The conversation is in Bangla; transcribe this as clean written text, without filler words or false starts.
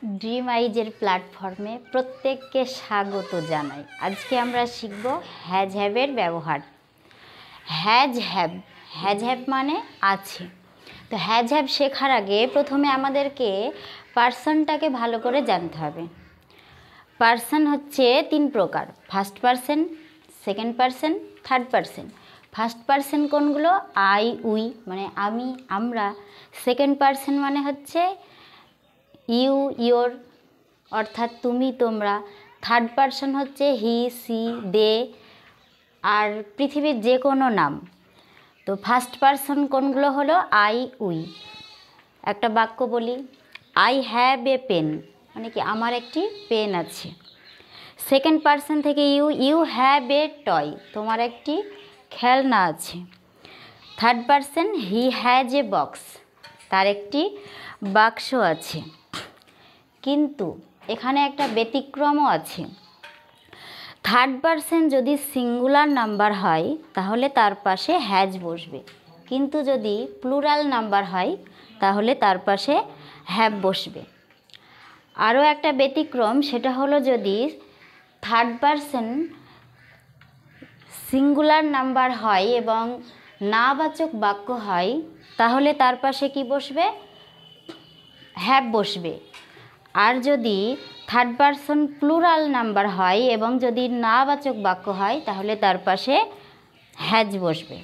ড্রিম আইজের প্ল্যাটফর্মে প্রত্যেককে স্বাগত জানাই। আজকে আমরা শিখব হ্যাজ হ্যাভের ব্যবহার। হ্যাজ হ্যাভ মানে আছে। তো হ্যাজ হ্যাভ শেখার আগে প্রথমে আমাদেরকে পার্সনটাকে ভালো করে জানতে হবে। পার্সন হচ্ছে তিন প্রকার: first person, second person, third person. First person কোনগুলো? আই, উই মানে আমি, আমরা। সেকেন্ড পার্সন মানে হচ্ছে ইউ, ইয়োর অর্থাৎ তুমি, তোমরা। থার্ড পার্সন হচ্ছে হি, সি, দে আর পৃথিবীর যে কোনো নাম। তো ফার্স্ট পার্সন কোনগুলো হলো? I, we. একটা বাক্য বলি, আই হ্যাভ এ পেন মানে কি আমার একটি পেন আছে। সেকেন্ড পার্সন থেকে ইউ হ্যাভ এ টয় তোমার একটি খেলনা আছে। Third person he has a box তার একটি বাক্স আছে। কিন্তু এখানে একটা ব্যতিক্রমও আছে। থার্ড পার্সন যদি সিঙ্গুলার নাম্বার হয় তাহলে তার পাশে হ্যাজ বসবে, কিন্তু যদি প্লুরাল নাম্বার হয় তাহলে তার পাশে হ্যাভ বসবে। আরও একটা ব্যতিক্রম, সেটা হলো যদি থার্ড পার্সন সিঙ্গুলার নাম্বার হয় এবং নাবাচক বাক্য হয় তাহলে তার পাশে কি বসবে? হ্যাভ বসবে। আর যদি থার্ড পার্সন প্লুরাল নাম্বার হয় এবং যদি নাবাচক বাক্য হয় তাহলে তার পাশে হ্যাজ বসবে।